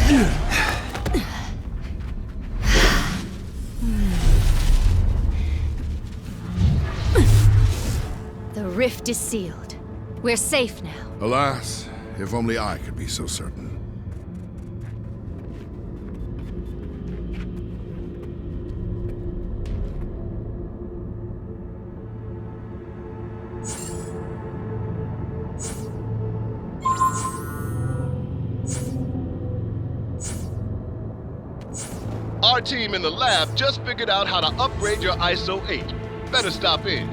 The rift is sealed. We're safe now. Alas, if only I could be so certain. Our team in the lab just figured out how to upgrade your ISO 8. Better stop in.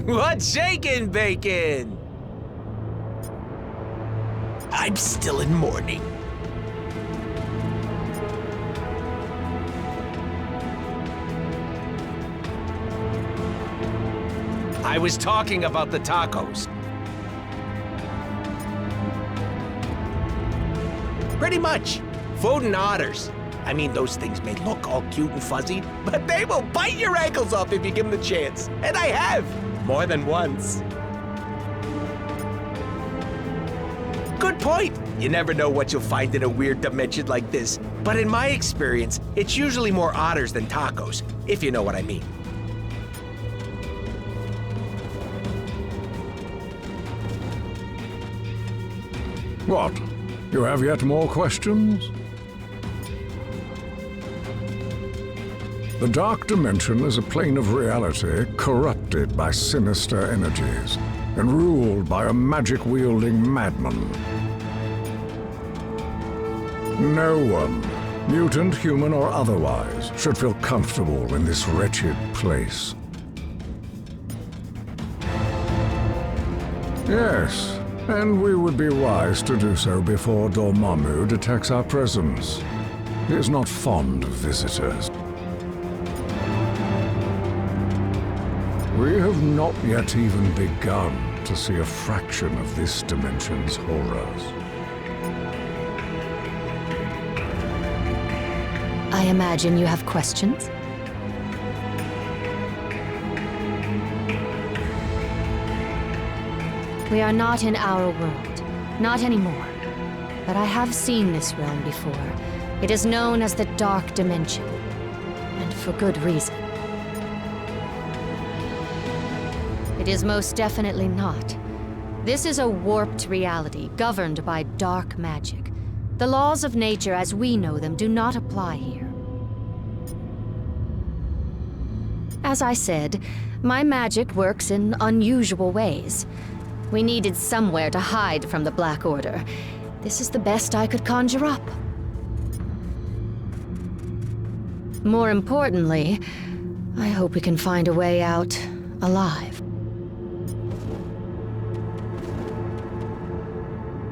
What's shaking, Bacon? I'm still in mourning. I was talking about the tacos. Pretty much. Foden otters. I mean, those things may look all cute and fuzzy, but they will bite your ankles off if you give them the chance. And I have. More than once. Good point. You never know what you'll find in a weird dimension like this. But in my experience, it's usually more otters than tacos, if you know what I mean. What? You have yet more questions? The Dark Dimension is a plane of reality corrupted by sinister energies and ruled by a magic-wielding madman. No one, mutant, human, or otherwise, should feel comfortable in this wretched place. Yes, and we would be wise to do so before Dormammu detects our presence. He is not fond of visitors. We have not yet even begun to see a fraction of this dimension's horrors. I imagine you have questions? We are not in our world. Not anymore. But I have seen this realm before. It is known as the Dark Dimension. And for good reason. It is most definitely not. This is a warped reality governed by dark magic. The laws of nature as we know them do not apply here. As I said, my magic works in unusual ways. We needed somewhere to hide from the Black Order. This is the best I could conjure up. More importantly, I hope we can find a way out alive.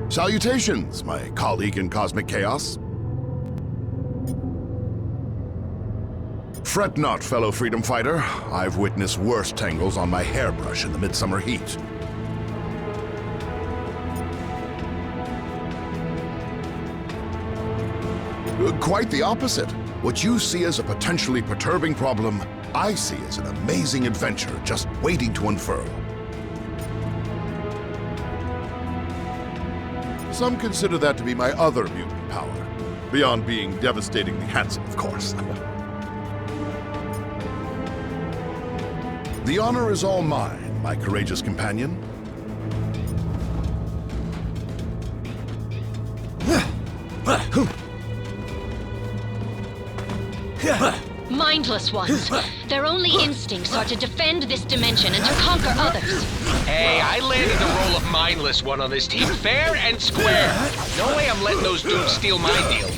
Salutations, my colleague in cosmic chaos. Fret not, fellow freedom fighter. I've witnessed worse tangles on my hairbrush in the midsummer heat. Quite the opposite. What you see as a potentially perturbing problem, I see as an amazing adventure just waiting to unfurl. Some consider that to be my other mutant power, beyond being devastatingly handsome, of course. The honor is all mine, my courageous companion. Mindless ones. Their only instincts are to defend this dimension and to conquer others. Hey, I landed the role of mindless one on this team, fair and square. No way I'm letting those dudes steal my deal.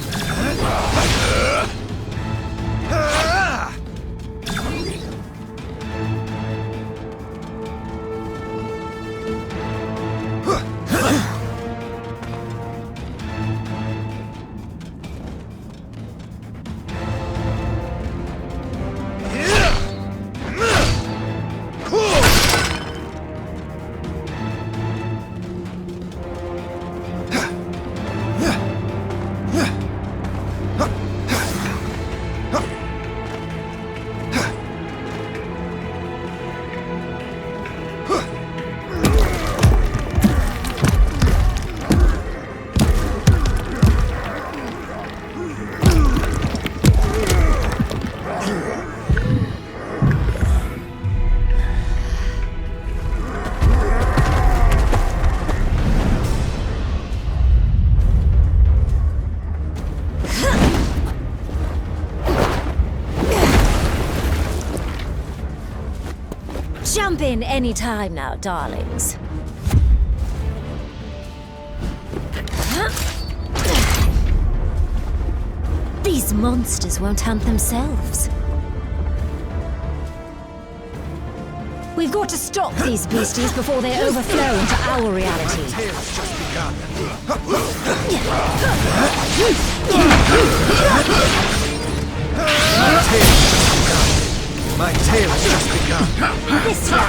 Jump in any time now, darlings. These monsters won't hunt themselves. We've got to stop these beasties before they overflow into our reality. My tale has just begun. This way.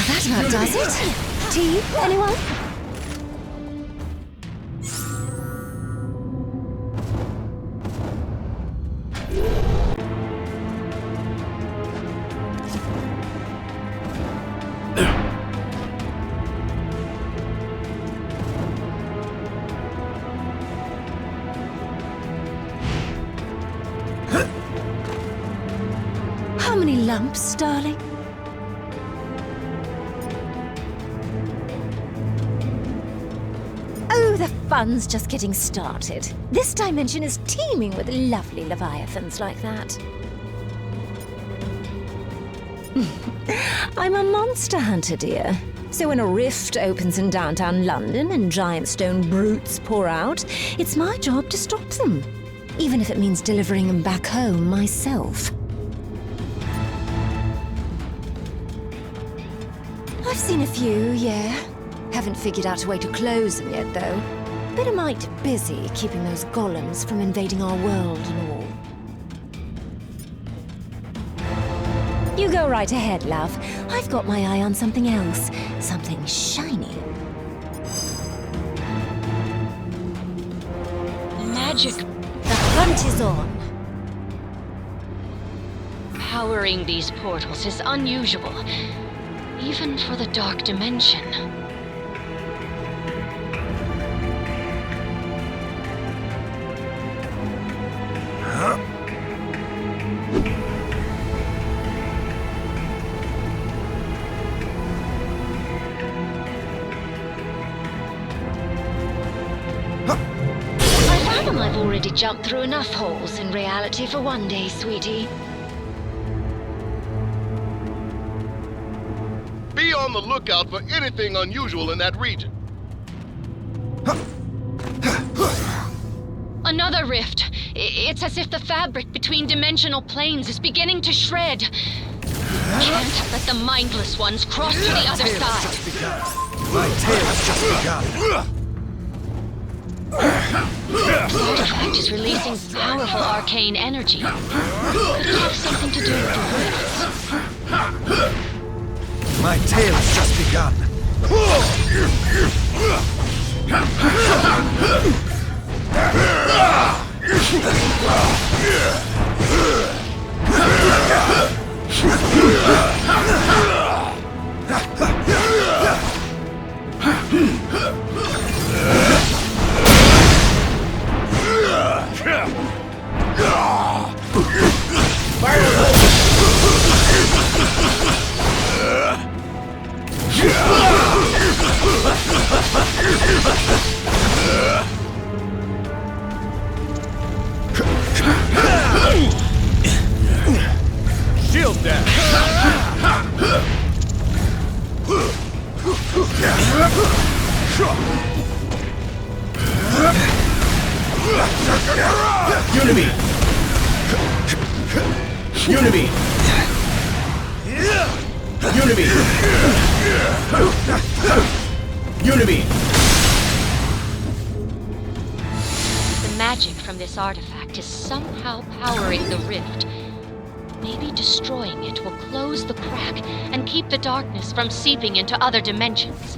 That about does it. Tea, anyone? How many lumps, darling? Oh, the fun's just getting started. This dimension is teeming with lovely leviathans like that. I'm a monster hunter, dear. So when a rift opens in downtown London and giant stone brutes pour out, it's my job to stop them. Even if it means delivering them back home myself. I've seen a few, yeah. Haven't figured out a way to close them yet, though. Bit a mite busy keeping those golems from invading our world and all. You go right ahead, love. I've got my eye on something else. Something shiny. Magic The hunt is on. powering these portals is unusual, even for the dark dimension. I've already jumped through enough holes in reality for one day, sweetie. Be on the lookout for anything unusual in that region. Another rift. It's as if the fabric between dimensional planes is beginning to shred. Can't let the mindless ones cross to the other side. My tale has just begun. The artifact is releasing powerful arcane energy. Could it have something to do with the rifts? My tale has just begun. Shield down! Unity! Unity! Unity! Unity! The magic from this artifact is somehow powering the rift. Maybe destroying it will close the crack and keep the darkness from seeping into other dimensions.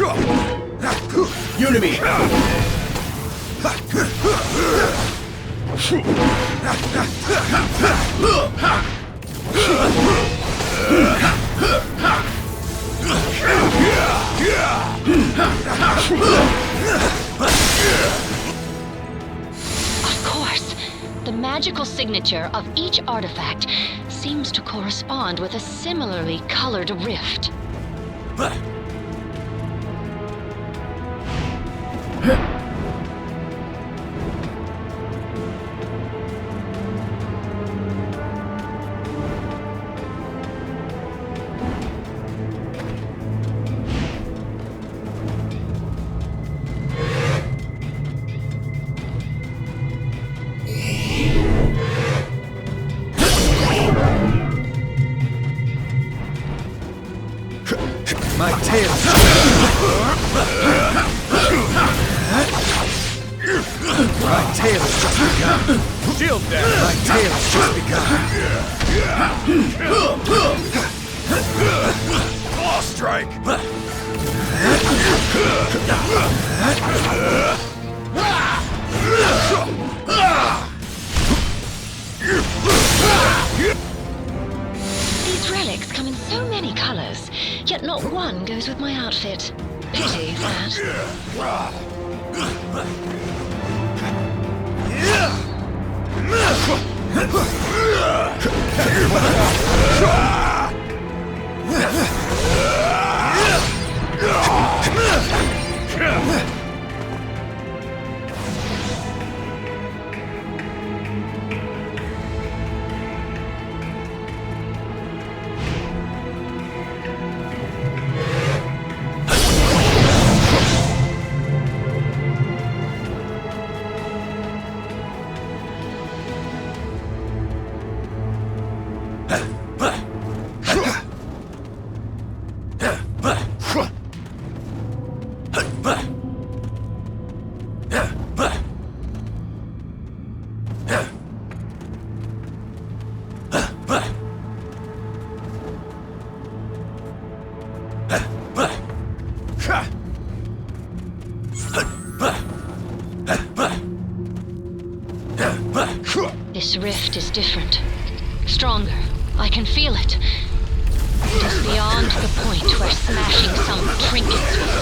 Unity. Of course. The magical signature of each artifact seems to correspond with a similarly colored rift. My tail. My tail has just begun. Shield down. My tail has just begun. Claw strike. These relics come in so many colors, yet not one goes with my outfit. Pity that. This rift is different. Stronger. I can feel it. It is beyond the point where smashing some trinkets will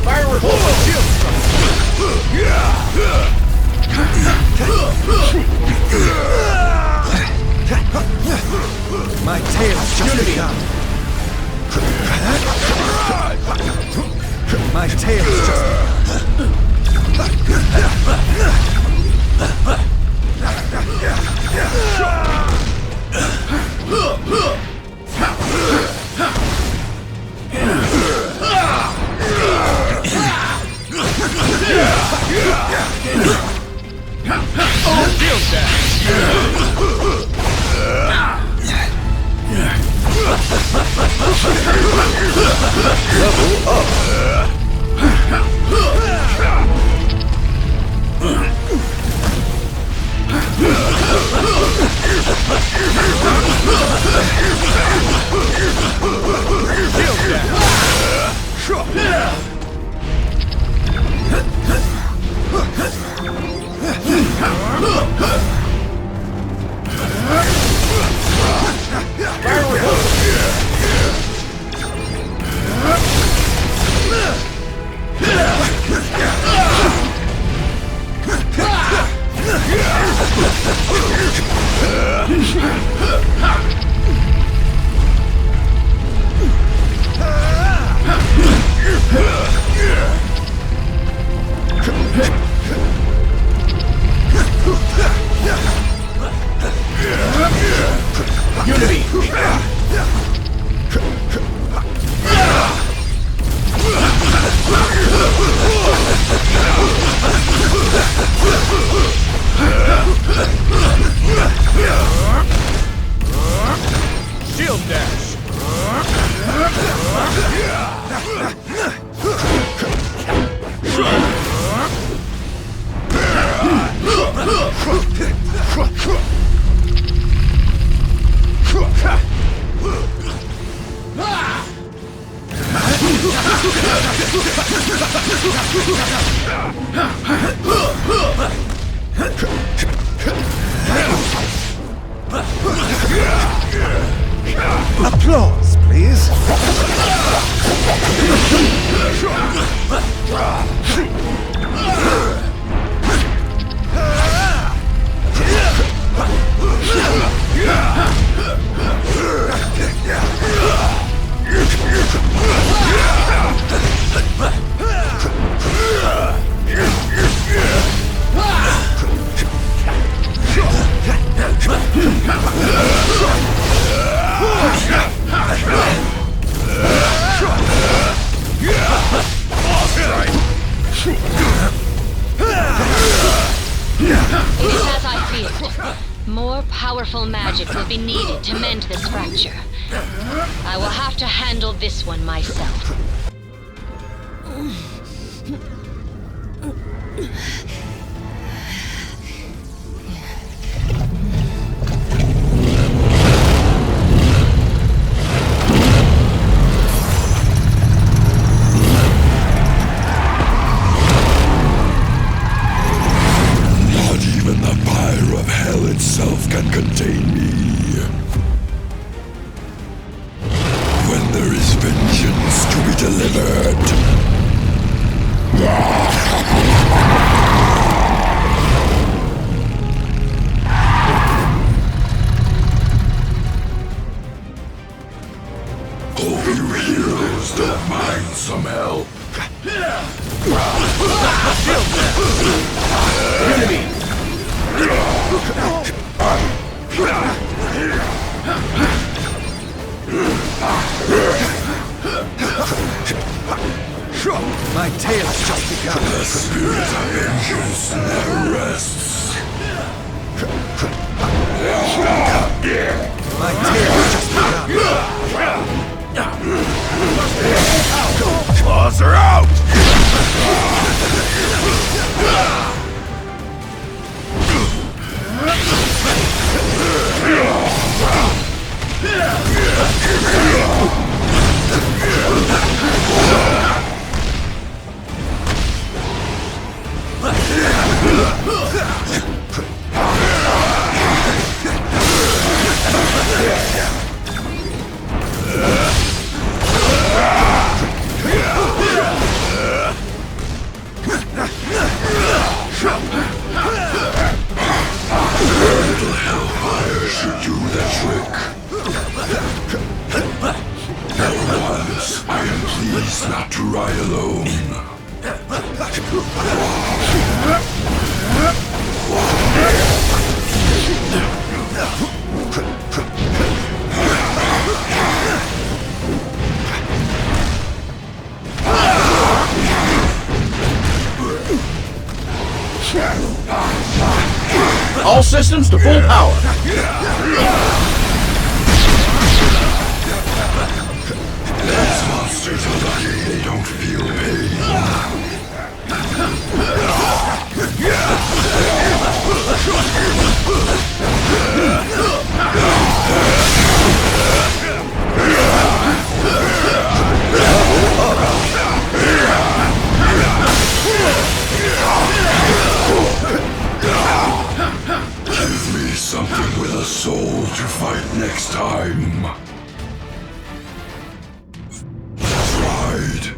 Firework shield My tail has just begun. My tail has just Unity! It is as I feared. More powerful magic will be needed to mend this fracture. I will have to handle this one myself. Itself can contain me. When there is vengeance to be delivered. Oh, you heroes don't mind some help. Enemy! My tale's just begun. The spirit of vengeance never rests. My tale's just begun. Claws are out! Not to ride alone. All systems to full power. These monsters are lucky they don't feel pain. Give me something with a soul to fight next time. Right.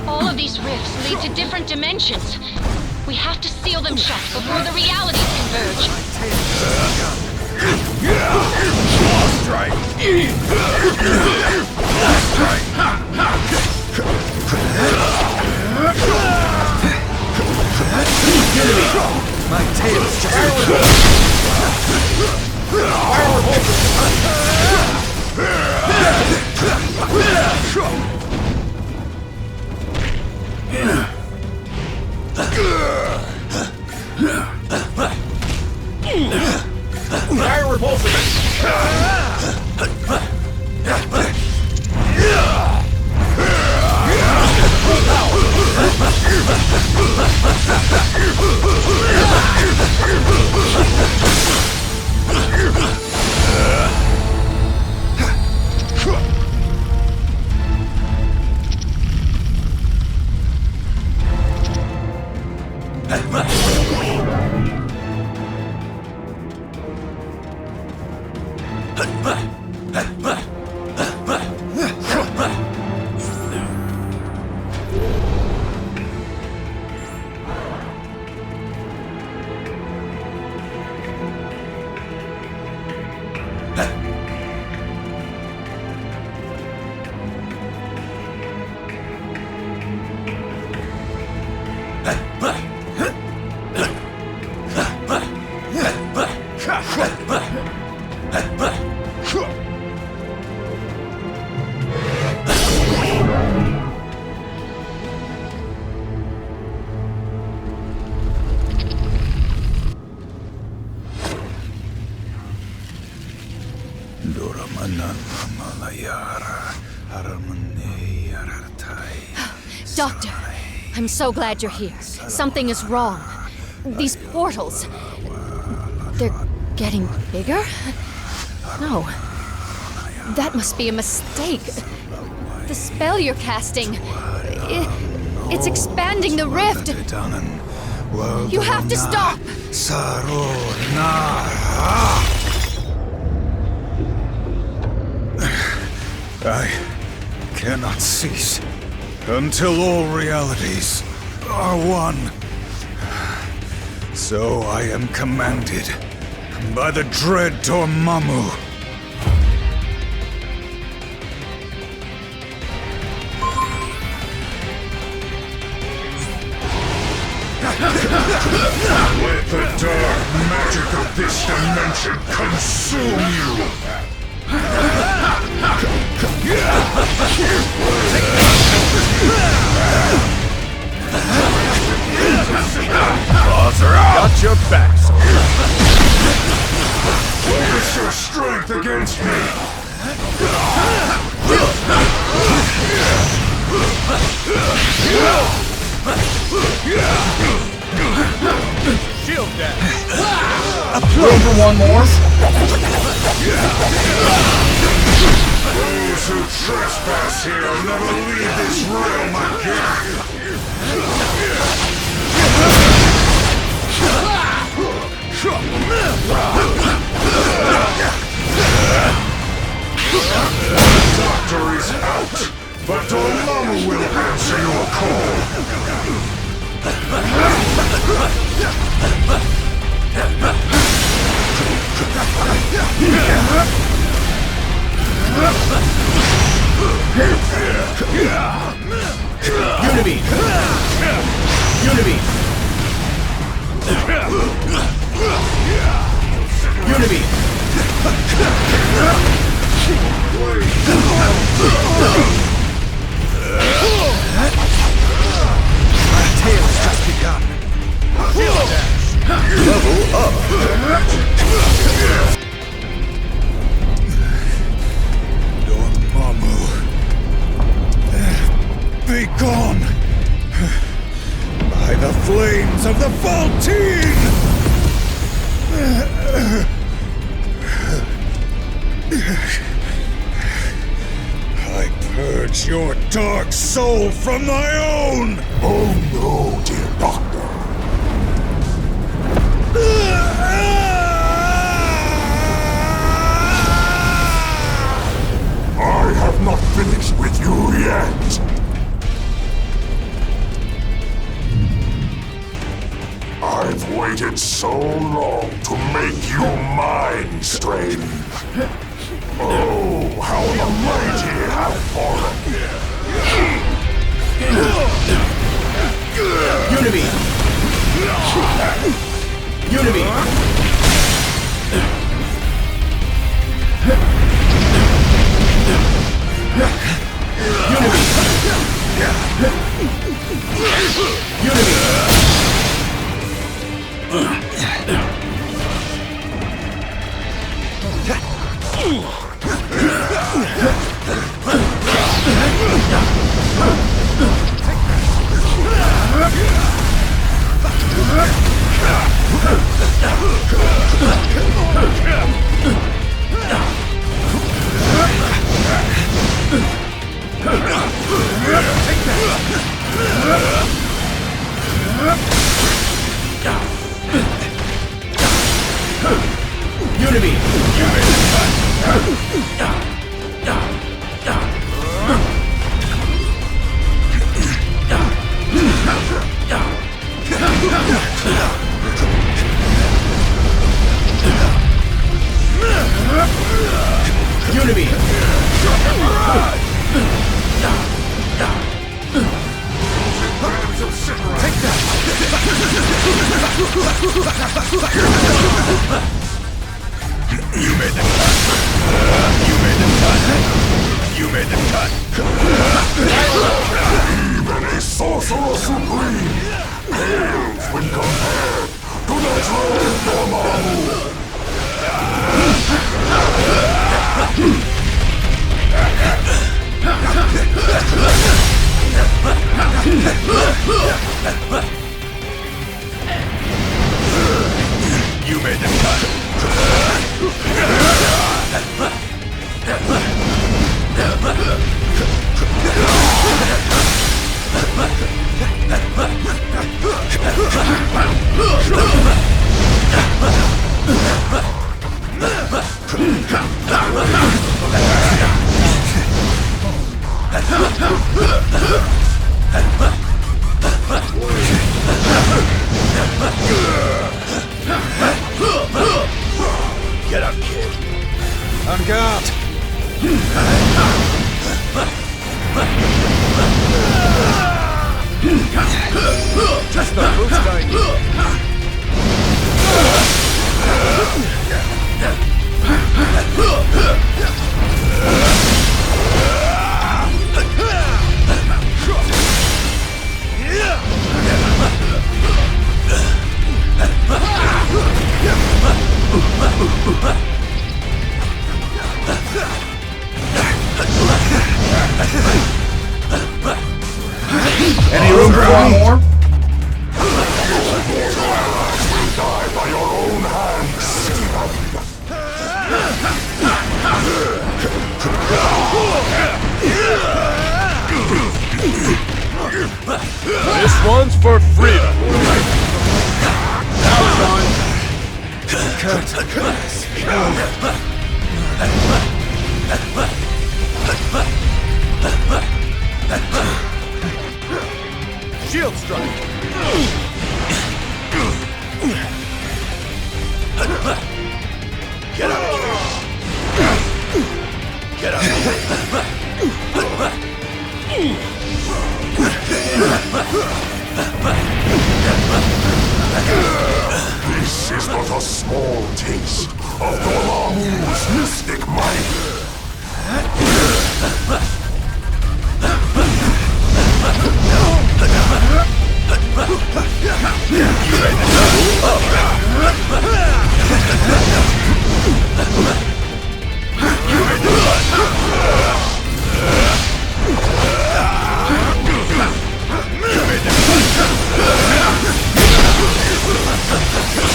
All of these rifts lead to different dimensions. We have to seal them shut before the realities converge. Strike! Doctor, I'm so glad you're here. Something is wrong. These portals... they're getting bigger? No. That must be a mistake. The spell you're casting... it's expanding the rift. You have to stop! I cannot cease until all realities are one. So I am commanded by the dread Dormammu. Let the dark magic of this dimension consume you! Got your back, soldier. Focus your strength against me! Shield dash. Room for one more? Those who trespass here will never leave this realm again! The doctor is out, but Dormammu will answer your call! Unibeam! Unibeam! Unibeam! My tale's just begun. Shield dash. Level up! Dormammu, be gone by the flames of the Faultine! I purge your dark soul from my own! Oh no, dear doctor. I have not finished with you yet. I've waited so long to make you mine, Strange. Oh, how the mighty have fallen. Unibeam! Unibeam! Even a sorcerer supreme pales when compared to the dread Dormammu. You made the cut. Get up, kid. On guard! Just the boost I need. Any room for one more? This one's for freedom! Shield strike! Get up, kid. Get up. This is but a small taste of Dormammu's mystic might.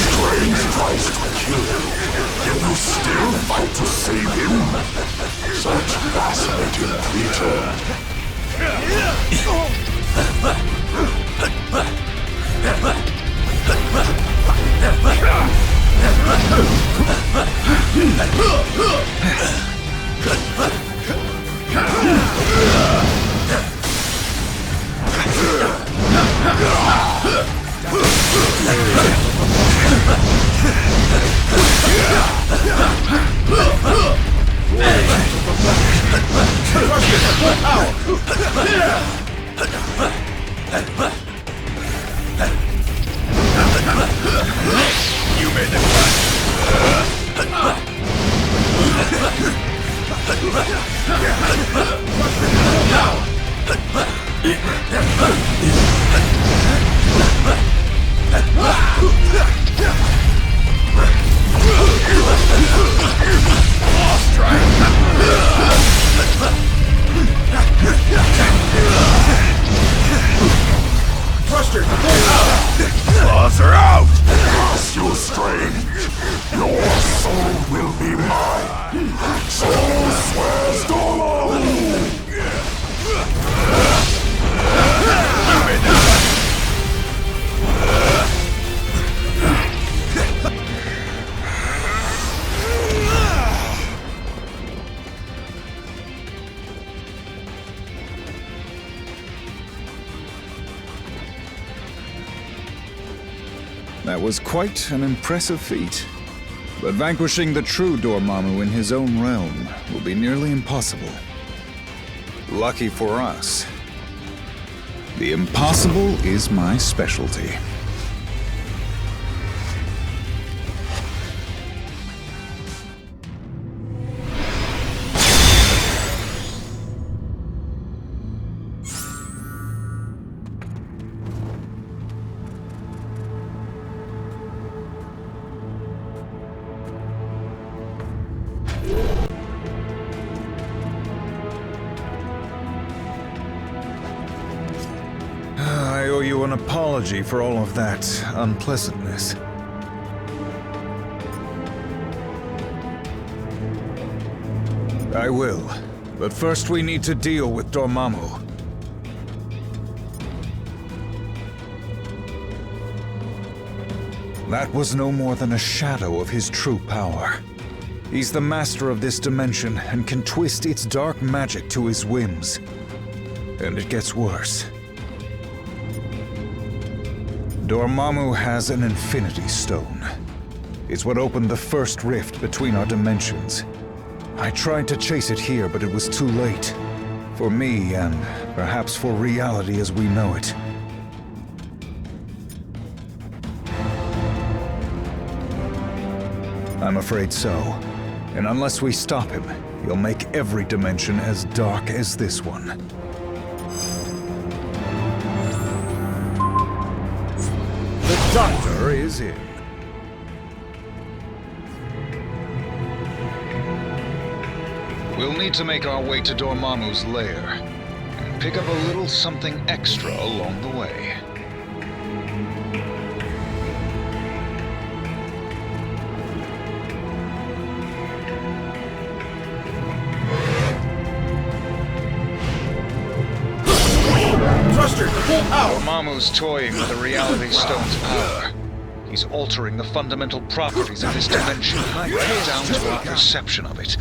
Strange tries to kill him, yet you still fight to save him. Such fascinating creature. You made the cut. Thruster! Claws are out! Curse you, strange. Your soul will be mine. So swears Dormammu. You made the cut. That was quite an impressive feat. But vanquishing the true Dormammu in his own realm will be nearly impossible. Lucky for us, the impossible is my specialty. you an apology for all of that unpleasantness. I will, but first we need to deal with Dormammu. That was no more than a shadow of his true power. He's the master of this dimension and can twist its dark magic to his whims. And it gets worse. Dormammu has an Infinity Stone. It's what opened the first rift between our dimensions. I tried to chase it here, but it was too late. For me, and perhaps for reality as we know it. I'm afraid so. And unless we stop him, he'll make every dimension as dark as this one. The Doctor is in. We'll need to make our way to Dormammu's lair, and pick up a little something extra along the way. Dormammu's toying with the Reality Stone's power. He's altering the fundamental properties of this dimension, right down to our perception of it.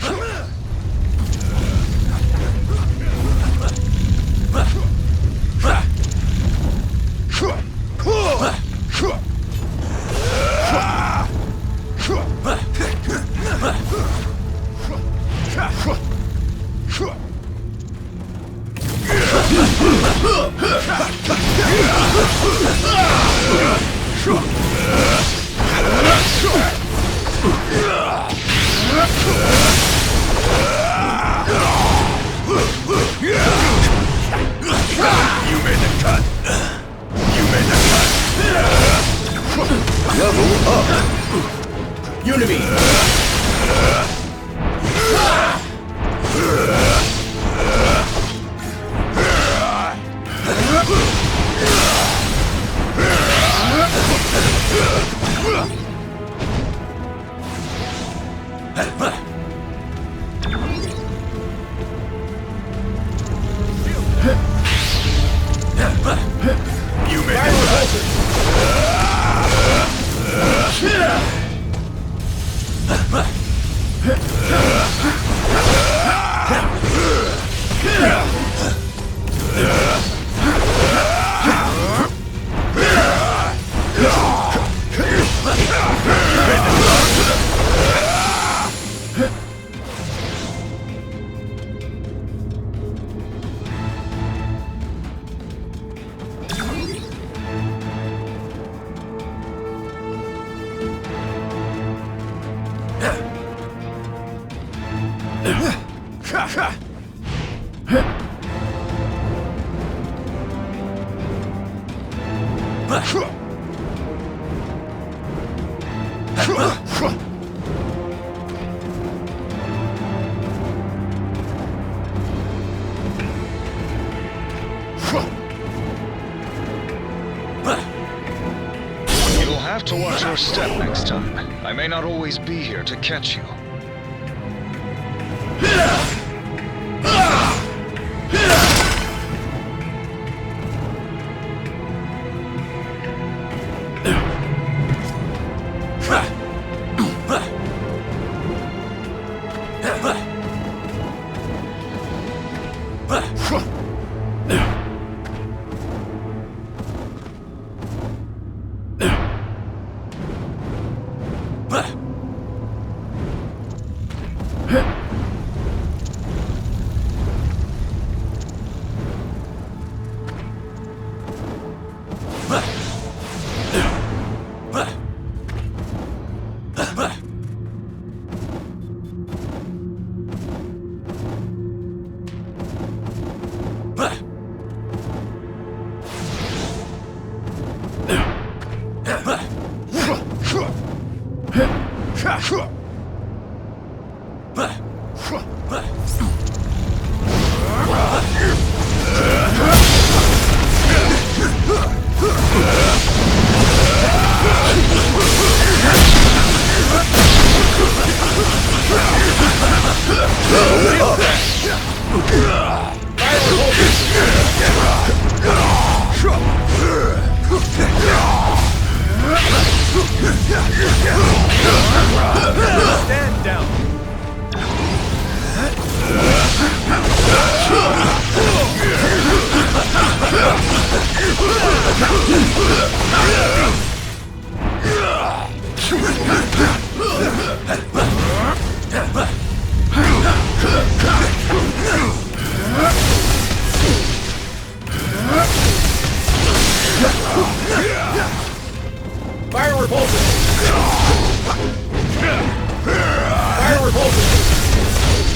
Level up. Unibeam. You made You'll have to watch your step next time. I may not always be here to catch you. Fire repulsor! Fire repulsor!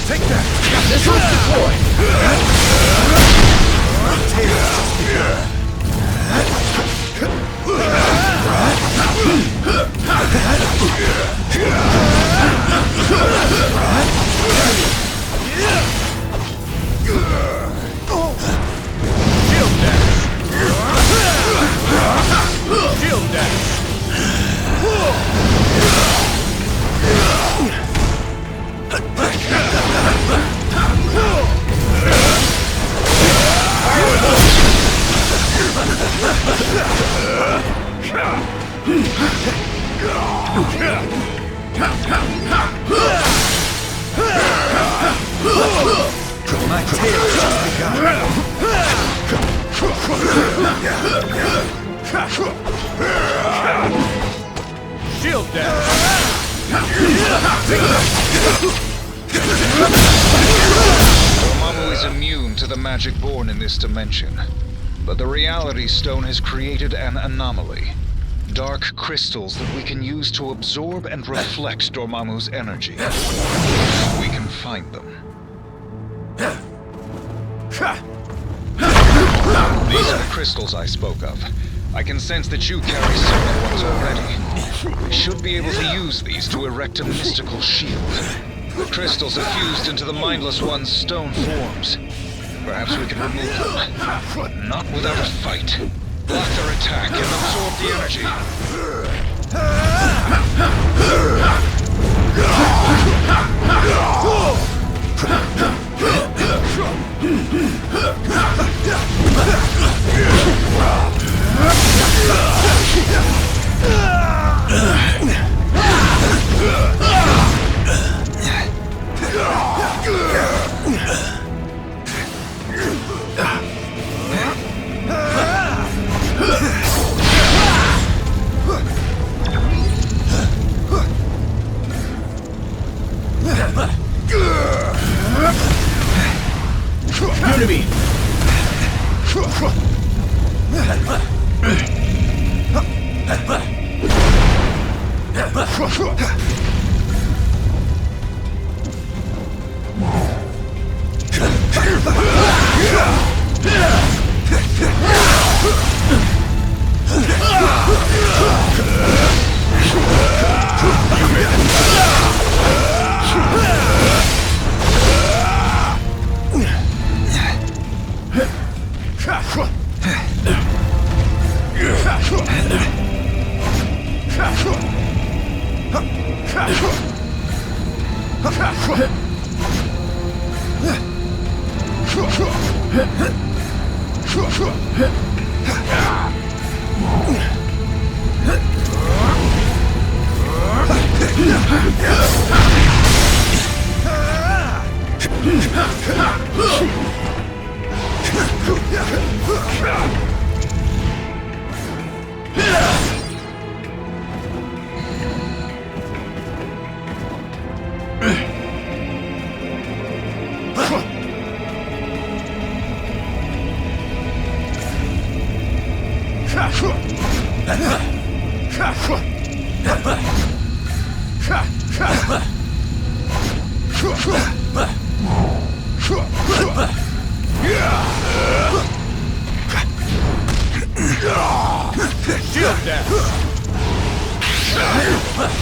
Take that! Missiles deployed! Tails just begun. Shield dash! Shield dash! My tail just begun. Shield dash! Dormammu is immune to the magic born in this dimension. But the Reality Stone has created an anomaly. Dark crystals that we can use to absorb and reflect Dormammu's energy. We can find them. These are the crystals I spoke of. I can sense that you carry similar ones already. We should be able to use these to erect a mystical shield. The crystals are fused into the Mindless One's stone forms. Perhaps we can remove them. But not without a fight. Block their attack and absorb the energy.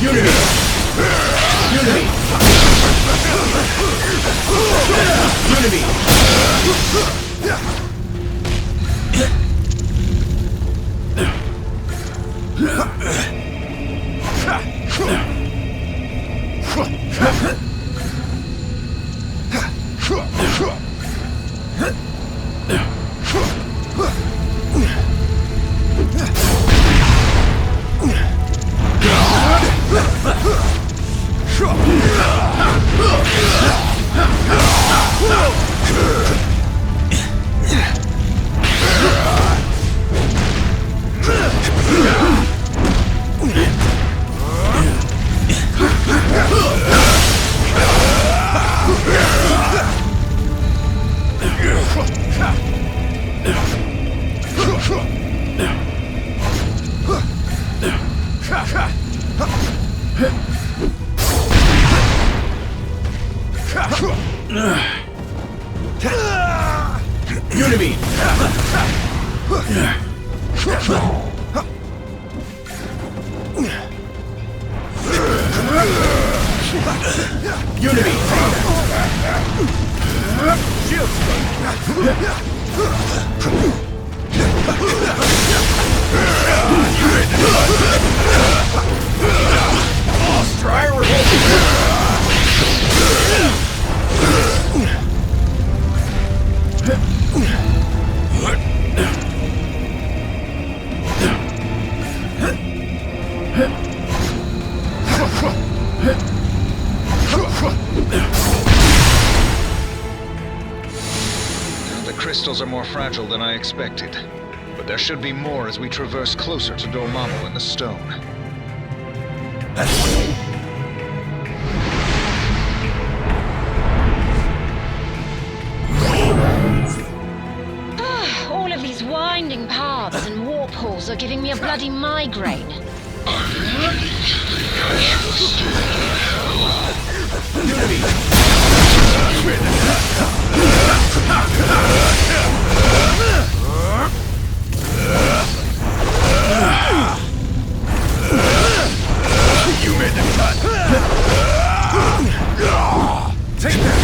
Unity! Unity! Shield Try or The crystals are more fragile than I expected, but there should be more as we traverse closer to Dormammu and the stone. All of these winding paths and warp holes are giving me a bloody migraine. You made the cut! Take that!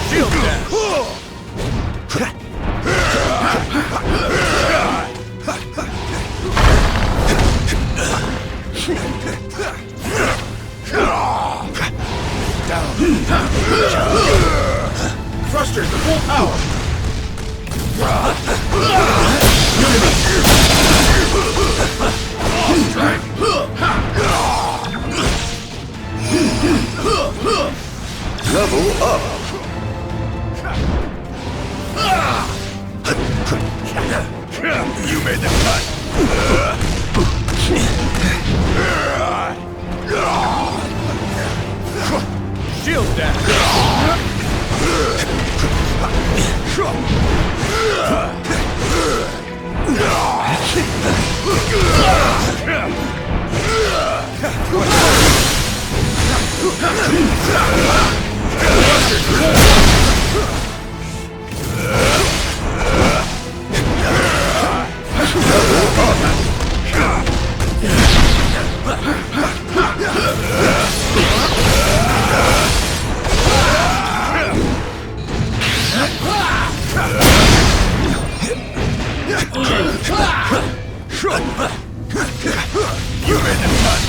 Shield dash! Thrusters to full power! Level up. You made the cut. Shield dash. You made the cut.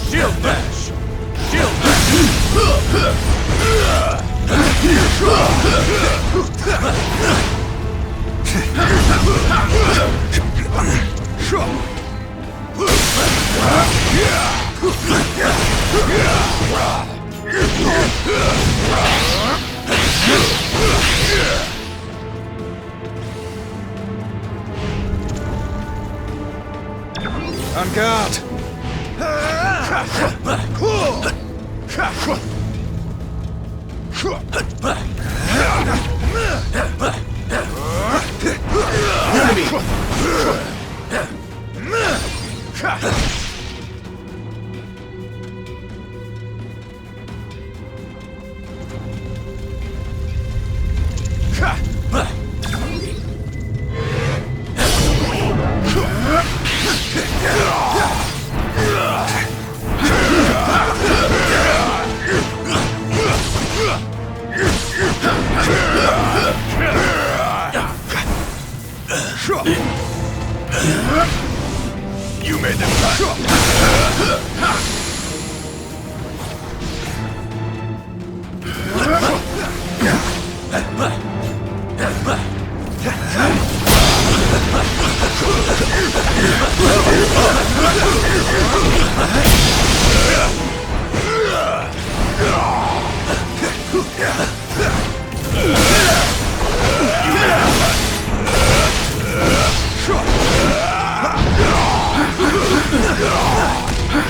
Shield dash! Shield On guard! You made them cut.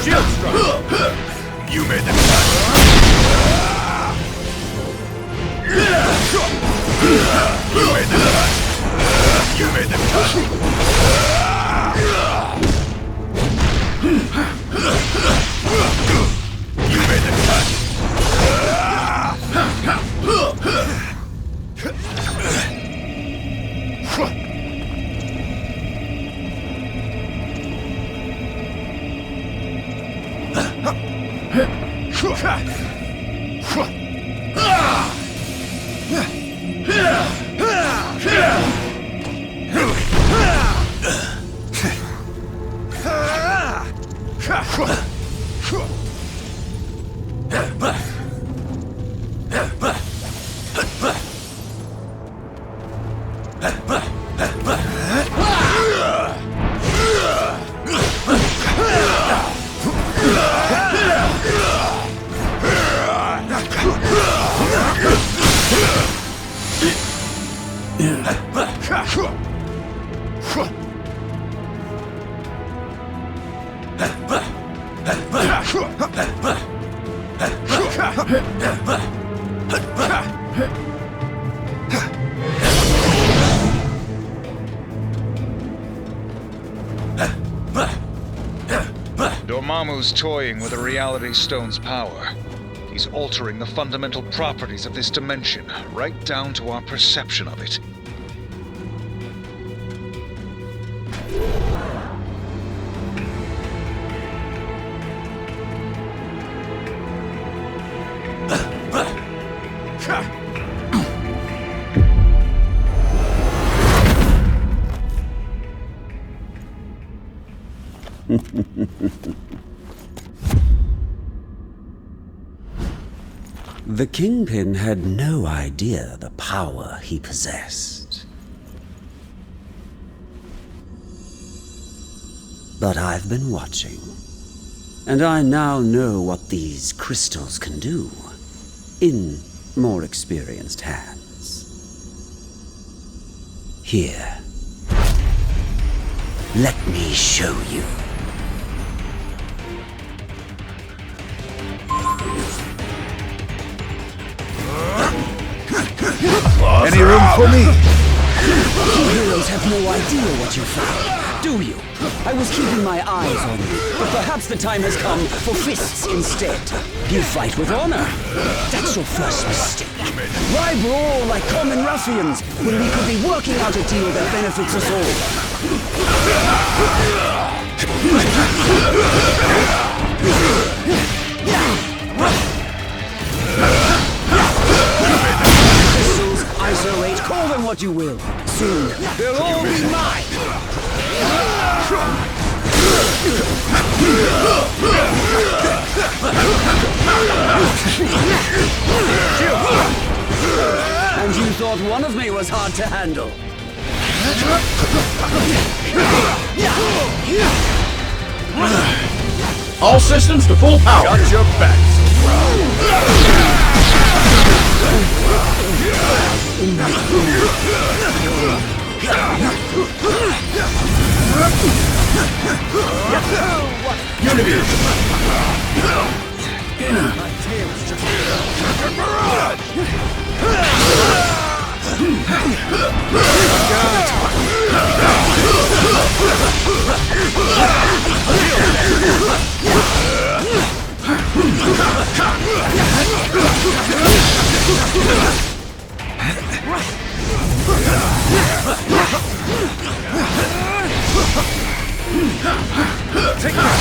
Shield strike. You made them cut. You made them cut. You made them cut. You made them cut. Dormammu's toying with the Reality Stone's power. He's altering the fundamental properties of this dimension, right down to our perception of it. The Kingpin had no idea the power he possessed. But I've been watching, and I now know what these crystals can do, in more experienced hands. Here, let me show you. Any room for me? You heroes have no idea what you found, do you? I was keeping my eyes on you, but perhaps the time has come for fists instead. You fight with honor. That's your first mistake. Why brawl like common ruffians when we could be working out a deal that benefits us all? ISO 8, call them what you will. Soon, they'll all be mine! And you thought one of me was hard to handle? All systems to full power. Got your back. Unity! My tail's just Take that!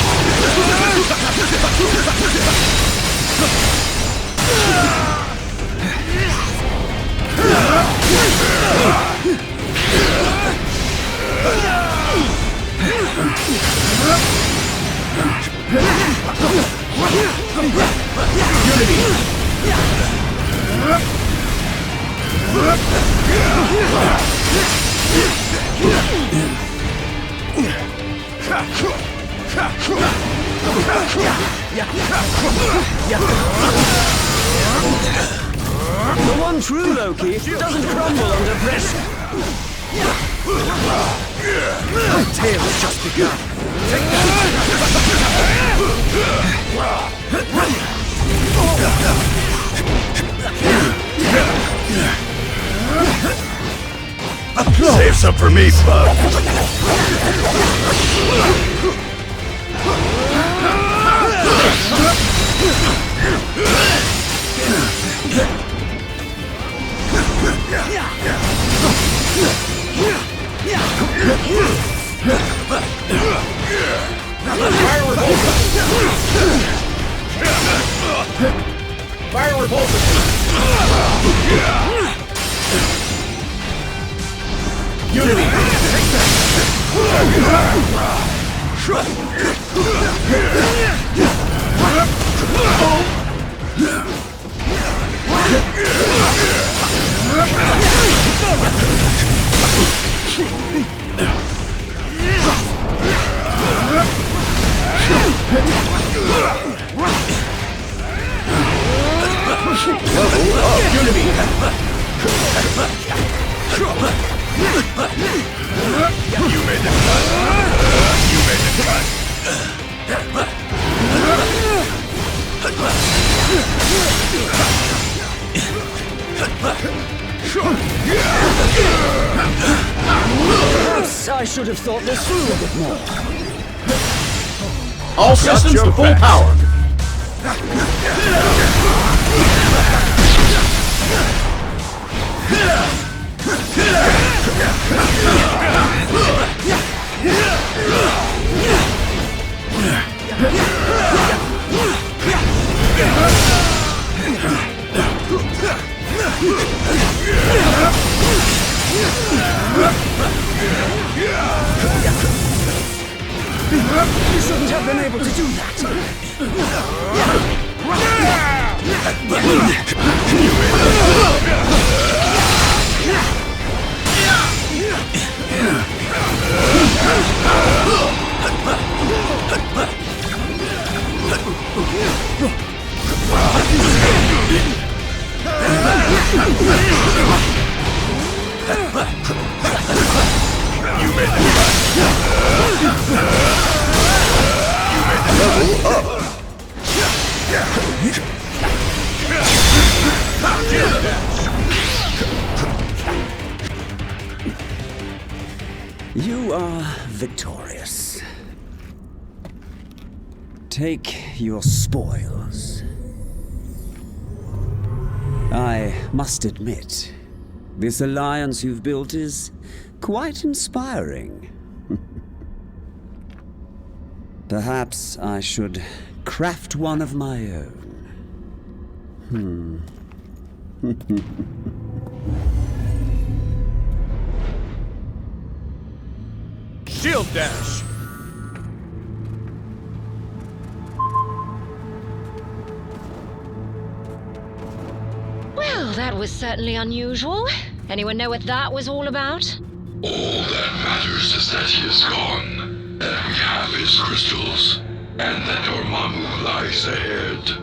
The one true Loki doesn't crumble under pressure. My tail's just begun. Take Save some for me, bud. Fire repulsor! Unity! Take Level up! Unity! You made the cut! You made the cut! Perhaps I should have thought this through a bit more. All systems to full power! You shouldn't have been able to do that. You made the level up! You are victorious. Take your spoils. I must admit, this alliance you've built is quite inspiring. Perhaps I should craft one of my own. Shield dash! Well, that was certainly unusual. Anyone know what that was all about? All that matters is that he is gone, that we have his crystals, and that Dormammu lies ahead.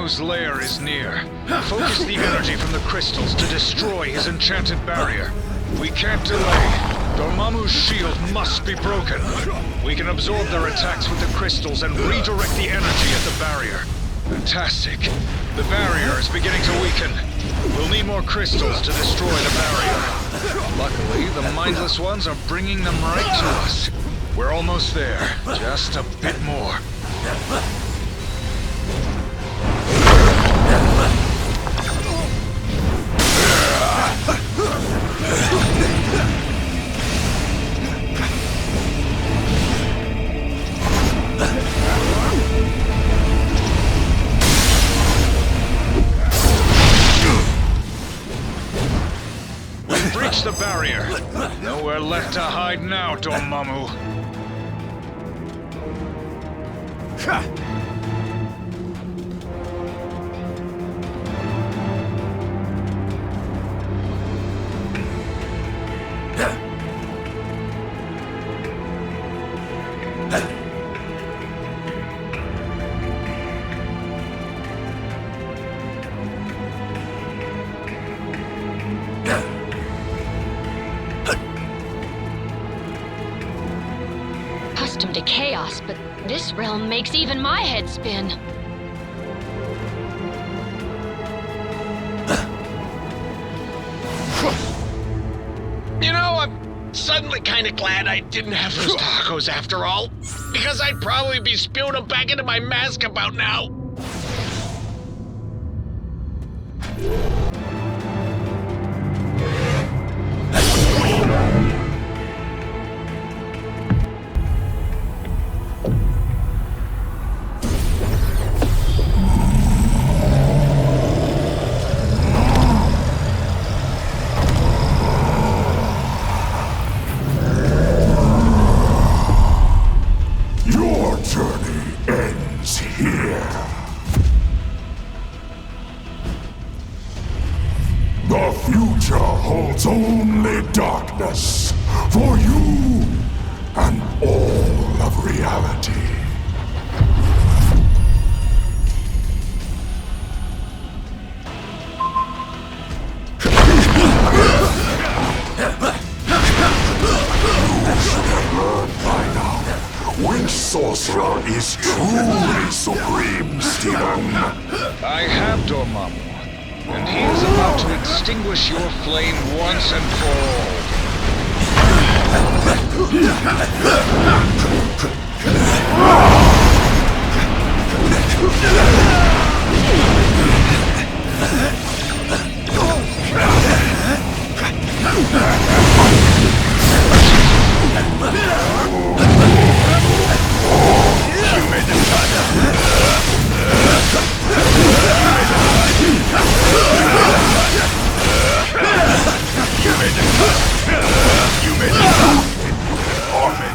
Dormammu's lair is near. Focus the energy from the crystals to destroy his enchanted barrier. We can't delay. Dormammu's shield must be broken. We can absorb their attacks with the crystals and redirect the energy at the barrier. Fantastic. The barrier is beginning to weaken. We'll need more crystals to destroy the barrier. Luckily, the mindless ones are bringing them right to us. We're almost there. Just a bit more. We've breached the barrier. Nowhere left to hide now, Dormammu. Accustomed to chaos, but this realm makes even my head spin. You know, I'm suddenly kind of glad I didn't have those tacos after all. Because I'd probably be spewing them back into my mask about now. Your journey ends here. The future holds only darkness for you and all of reality. You should have learned by now which sorcerer is truly supreme, Stephen. I have Dormammu, and he is about to extinguish your flame once and for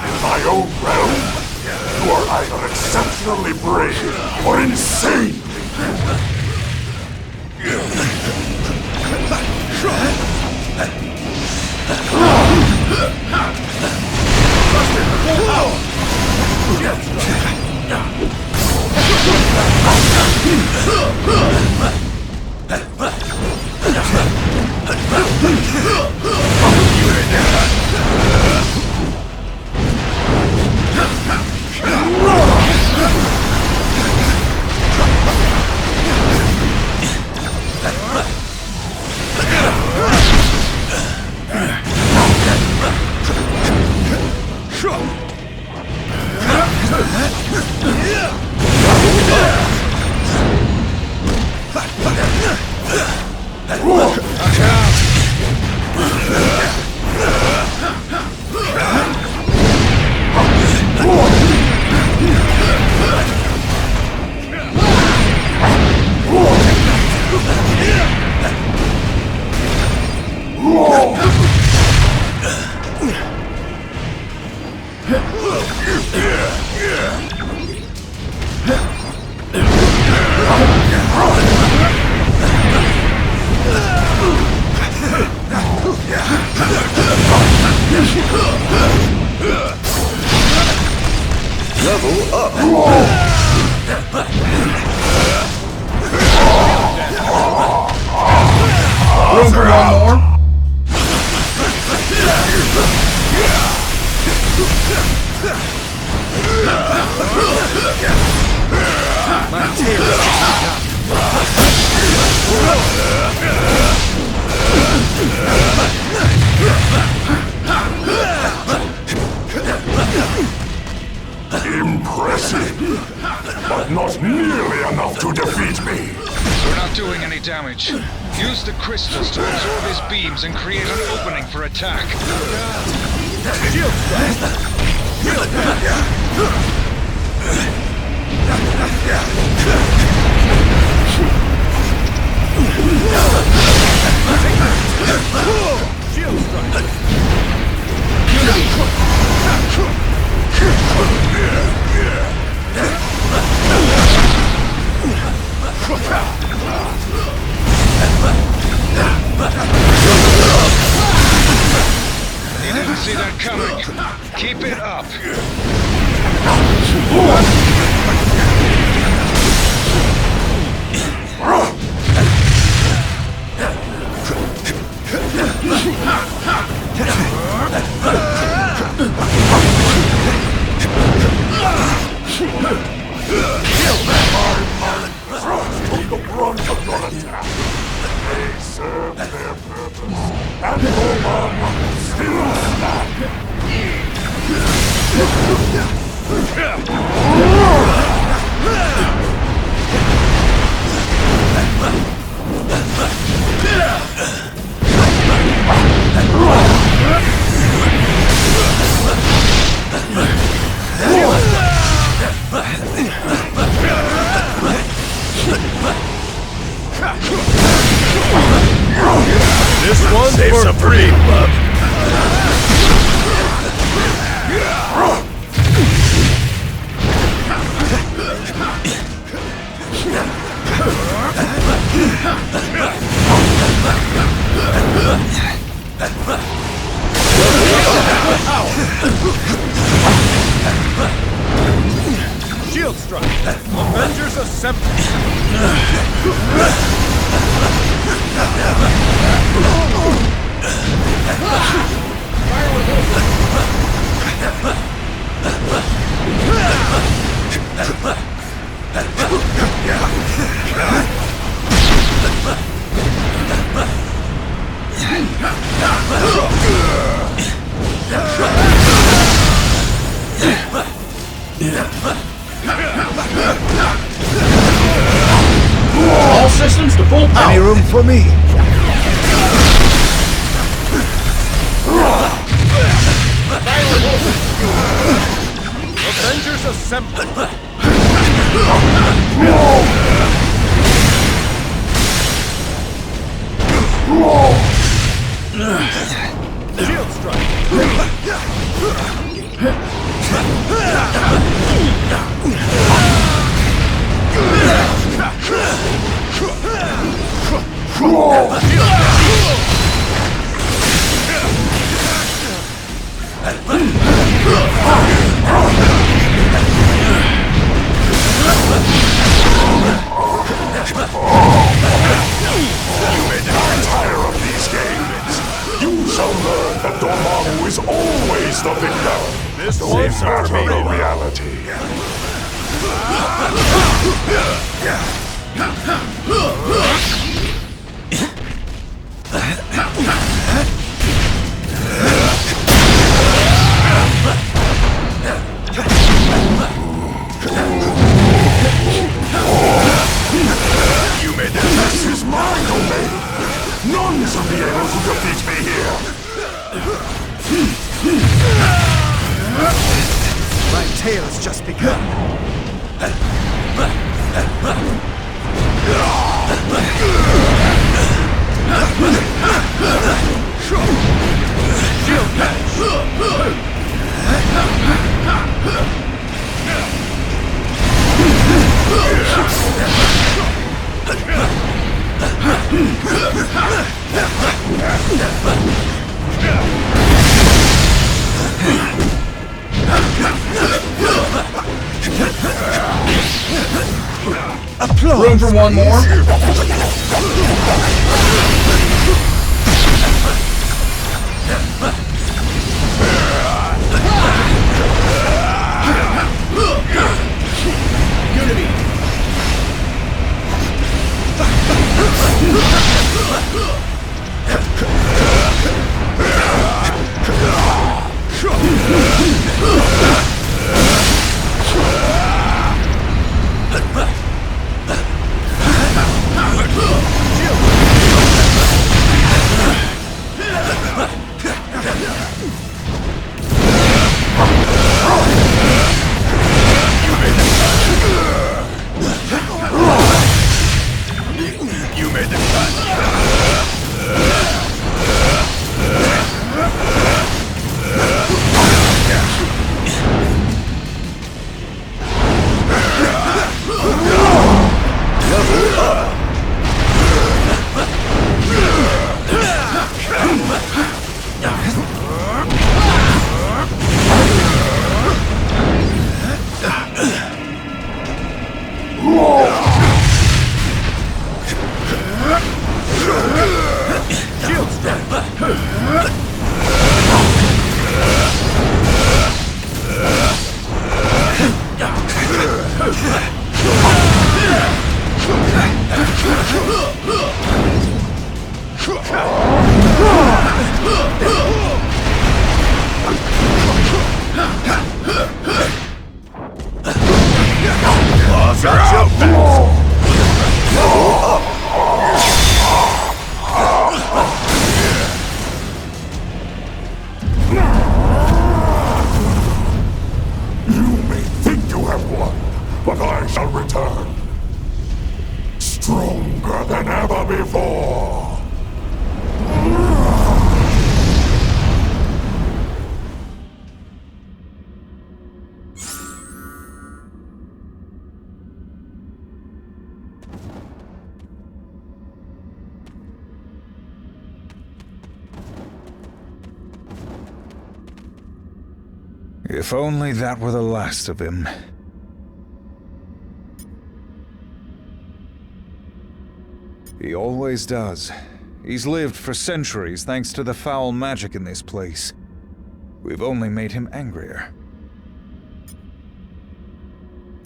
In my own realm, you are either exceptionally brave or insane. one more? My tail is Impressive, but not nearly enough to defeat me. We're not doing any damage. Use the crystals to absorb his beams and create an opening for attack. shield strike. Shield strike. You didn't see that coming. Keep it up. The brunt of your attack. They served their purpose, and Dormammu still stand. This one's Save for some for free, me, bub. Shield strike. Avengers assemble. All systems to full power. Any room for me? Avengers assemble. Shield strike. I'm tired of these games. You shall learn that Dormammu is always the victor. This No one's for matter me. the reality. You made this. This is my domain. None shall be able to defeat me here. My tale has just begun. Shield Room for one more? But I shall return. Stronger than ever before. If only that were the last of him. He always does. He's lived for centuries thanks to the foul magic in this place. We've only made him angrier.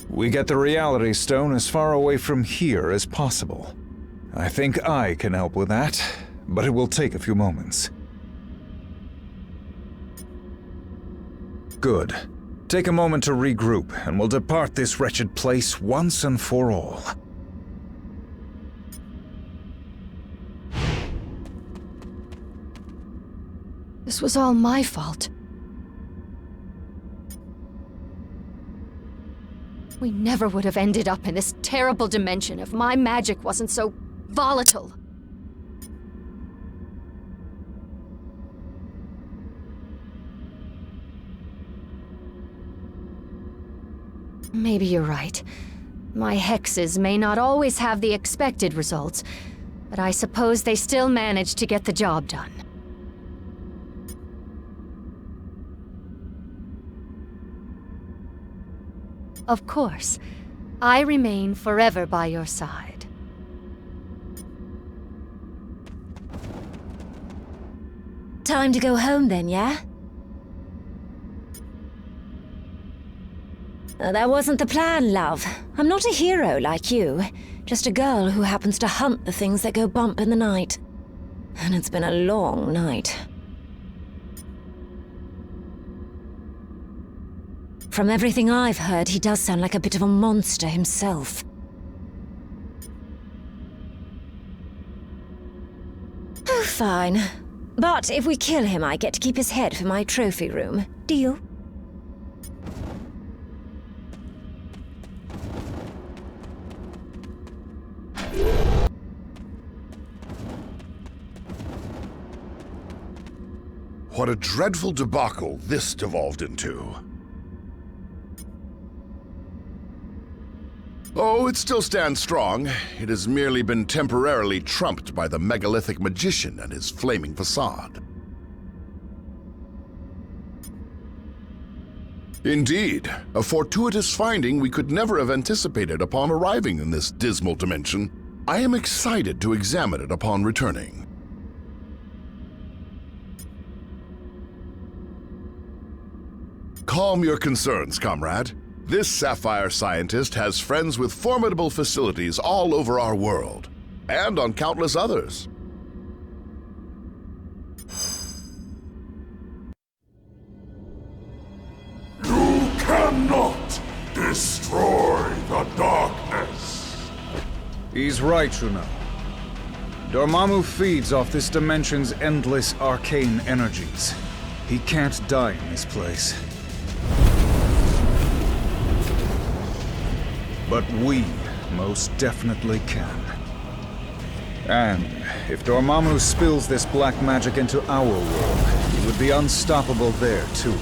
We get the Reality Stone as far away from here as possible. I think I can help with that, but it will take a few moments. Good. Take a moment to regroup, and we'll depart this wretched place once and for all. This was all my fault. We never would have ended up in this terrible dimension if my magic wasn't so volatile. Maybe you're right. My hexes may not always have the expected results, but I suppose they still manage to get the job done. Of course, I remain forever by your side. Time to go home then, yeah? That wasn't the plan, love. I'm not a hero like you. Just a girl who happens to hunt the things that go bump in the night. And it's been a long night. From everything I've heard, he does sound like a bit of a monster himself. Oh, fine. But if we kill him, I get to keep his head for my trophy room. Deal? What a dreadful debacle this devolved into. Oh, it still stands strong. It has merely been temporarily trumped by the megalithic magician and his flaming facade. Indeed, a fortuitous finding we could never have anticipated upon arriving in this dismal dimension. I am excited to examine it upon returning. Calm your concerns, comrade. This sapphire scientist has friends with formidable facilities all over our world, and on countless others. You cannot destroy the darkness. He's right, Juno. Dormammu feeds off this dimension's endless arcane energies. He can't die in this place. But we most definitely can. And if Dormammu spills this black magic into our world, he would be unstoppable there too.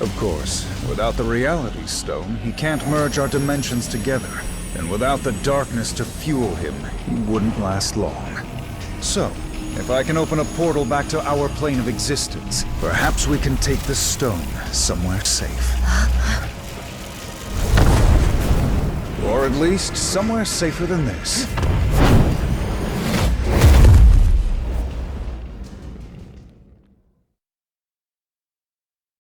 Of course, without the Reality Stone, he can't merge our dimensions together. And without the darkness to fuel him, he wouldn't last long. So, if I can open a portal back to our plane of existence, perhaps we can take the stone somewhere safe. Or at least somewhere safer than this.